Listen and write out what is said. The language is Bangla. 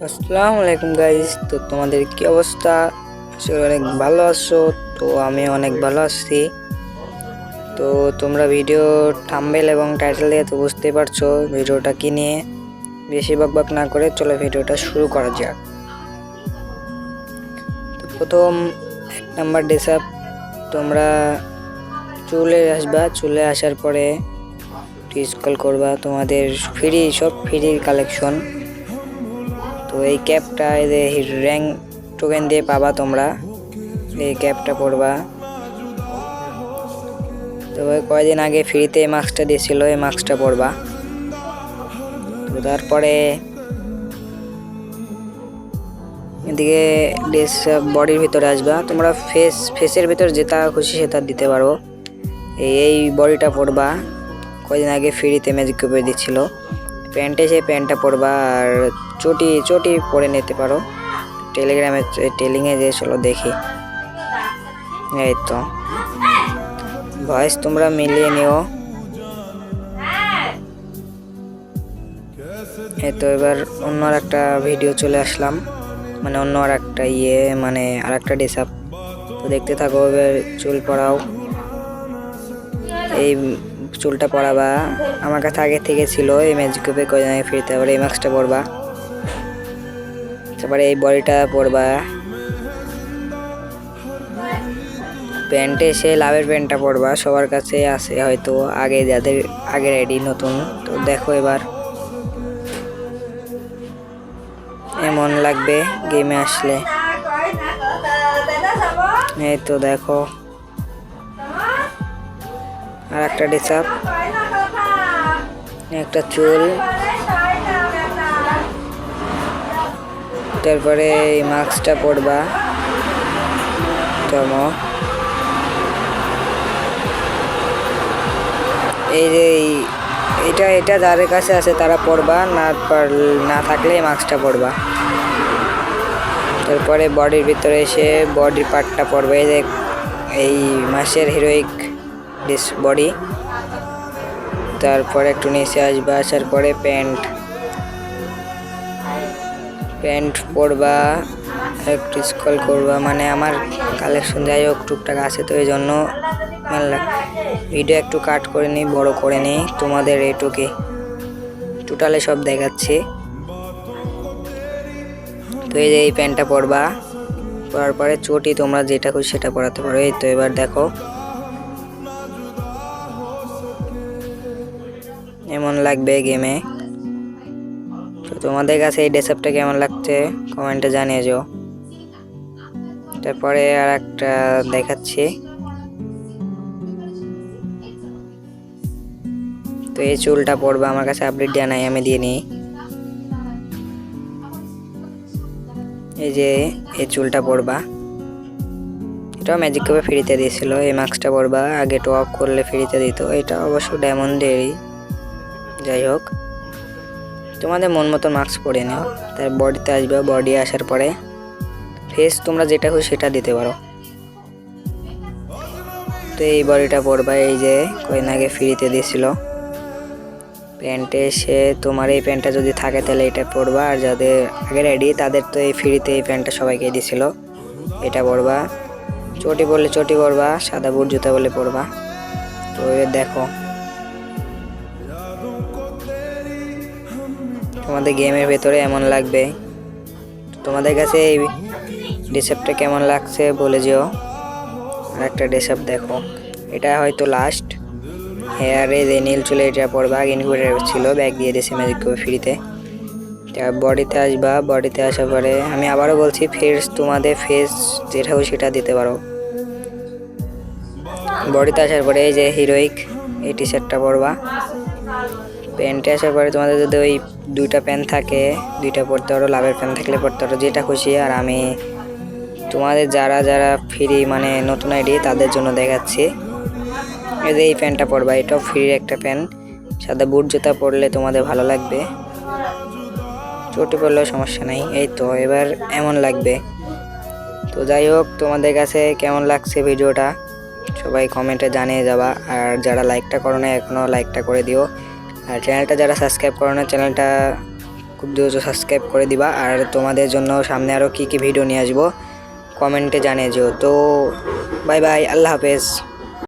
আসসালামু আলাইকুম গাইস। তো তোমাদের কি অবস্থা? আসলে অনেক ভালো আছো? তো আমি অনেক ভালো আছি। তো তোমরা ভিডিও থাম্বনেল এবং টাইটেল দিয়ে তো বুঝতেই পারছো ভিডিওটা কি নিয়ে। বেশি বকবক না করে চলো ভিডিওটা শুরু করা যাক। তো প্রথম 1 নাম্বার ডিসআপ, তোমরা চলে আসবা। চলে আসার পরে স্ক্রল করবা, তোমাদের সব ফ্রি কালেকশন। তো এই ক্যাপটা র্যাঙ্ক টোকেন দিয়ে পাবা তোমরা। এই ক্যাপটা পরবা। তো কয়েকদিন আগে ফ্রিতে এই মাস্কটা দিয়েছিল, এই মাস্কটা পরবা। তো তারপরে এদিকে বডির ভিতরে আসবা। তোমরা ফেসের ভিতর যেটা খুশি সেটা দিতে পারো। এই বডিটা পরবা, কয়েকদিন আগে ফ্রিতে ম্যাজিক কিউবে দিচ্ছিল। প্যান্টে সেই প্যান্টটা পরবা, আর চটি পরে নিতে পারো। টেলিংয়ে যে চলো দেখি। এই তো ভয়েস তোমরা মিলিয়ে নিও। এই তো এবার অন্য একটা ভিডিও চলে আসলাম, মানে অন্য আর একটা মানে আর একটা ডিসআপ। তো দেখতে থাকো। এবার চুল পড়াও। এই চুলটা পরাবা, আমার কাছে আগে থেকে ছিল এই ম্যাজিক কিউবে কয়েকদিন আগে ফ্রিতে। আবার এই মাস্কটা পরবা, তারপরে এই বডিটা পরবা। প্যান্টে সে লাভের প্যান্টটা পরবা, সবার কাছে আছে হয়তো, আগে যাদের আগের আইডি নতুন। তো দেখো এবার এমন লাগবে গেমে আসলে। এই তো দেখো আর একটা ডিসআপ, একটা চুল, তারপরে এই মাস্কটা পরবা। এই যে এটা যাদের কাছে আছে তারা পরবা, না থাকলে এই মাস্কটা পরবা। তারপরে বডির ভিতরে এসে বডি পার্টটা পরবে। এই মাসের হিরোইক বডি। তারপরে একটু নিচে আসবা, আসার পরে প্যান্ট পরবা। একটু স্ক্রল করবা, মানে আমার কালেকশন যাই হোক টুকটাক আছে, তো এই জন্য ভিডিও একটু কাট করে নিই, বড় করে নিই, তোমাদের এটুকে টোটালে সব দেখাচ্ছি। তো এই যে এই প্যান্টটা পরবা, পরার পরে চটি তোমরা যেটা খুশি সেটা পরাতে পারো। এই তো এবার দেখো এমন লাগবে গেমে। তো তোমাদের কাছে এই ড্রেসআপটা কেমন লাগছে কমেন্টে জানিয়ে যাও। তারপরে আর একটা দেখাচ্ছি। তো এই চুলটা পরবা, আমার কাছে আপডেট দেওয়া নাই, আমি দিয়ে নিই। এই যে এই চুলটা পরবা, এটাও ম্যাজিক কিউবে ফ্রিতে দিয়েছিল। এই মাস্কটা পরবা, আগে টপ করলে ফ্রিতে দিত, এটা অবশ্য ডায়মন্ডেরই। যাই হোক তোমাদের মন মতো মাস্ক পরে নিও। তার বডিতে আসবে, বডি আসার পরে ফেস তোমরা যেটা খুশি সেটা দিতে পারো। তো এই বডিটা পরবা, এই যে কয়েকদিন আগে ফ্রিতে দিয়েছিল। প্যান্টে এসে তোমার এই প্যান্টটা যদি থাকে তাহলে এটা পরবা, আর যাদের আগে রেডি তাদের তো এই ফ্রিতে এই প্যান্টটা সবাইকে দিয়েছিল, এটা পরবা। চটি বললে চটি পরবা, সাদা বুট জুতা বলে পরবা। তো দেখো তোমাদের গেমের ভেতরে এমন লাগবে। তোমাদের কাছে এই ড্রেসআপটা কেমন লাগছে বলে যেও। আর একটা ড্রেসআপ দেখো, এটা হয়তো লাস্ট। হেয়ারে যে নীল চুলে এটা পরবা, ইনকিউবেটর ছিল, ব্যাগ দিয়ে দিয়েছে ম্যাজিক কিউবে ফ্রিতে। বডিতে আসবা, বডিতে আসার পরে আমি আবারও বলছি তোমাদের ফেস যেটা হোক সেটা দিতে পারো। বডিতে আসার পরে এই যে হিরোইক এই টি শার্টটা পরবা। প্যান্টে আসার পরে তোমাদের যদি ওই দুইটা প্যান্ট থাকে দুইটা পরতে পারো, লাভের প্যান্ট থাকলে পরতে পারো, যেটা খুশি। আর আমি তোমাদের যারা ফ্রি মানে নতুন আইডি তাদের জন্য দেখাচ্ছি। এই যে এই প্যান্টটা পরবা, এটাও ফ্রির একটা প্যান্ট। সাদা বুট জুতা পরলে তোমাদের ভালো লাগবে, চটি পরলেও সমস্যা নাই। এই তো এবার এমন লাগবে। তো যাই হোক তোমাদের কাছে কেমন লাগছে ভিডিওটা সবাই কমেন্টে জানিয়ে যাবা। আর যারা লাইকটা করো না এখনও লাইকটা করে দিও। আর চ্যানেলটা যারা সাবস্ক্রাইব করো না চ্যানেলটা খুব দ্রুত সাবস্ক্রাইব করে দিবা। আর তোমাদের জন্য সামনে আরও কী কী ভিডিও নিয়ে আসবো কমেন্টে জানিয়ে যেও। তো বাই বাই, আল্লাহ হাফেজ।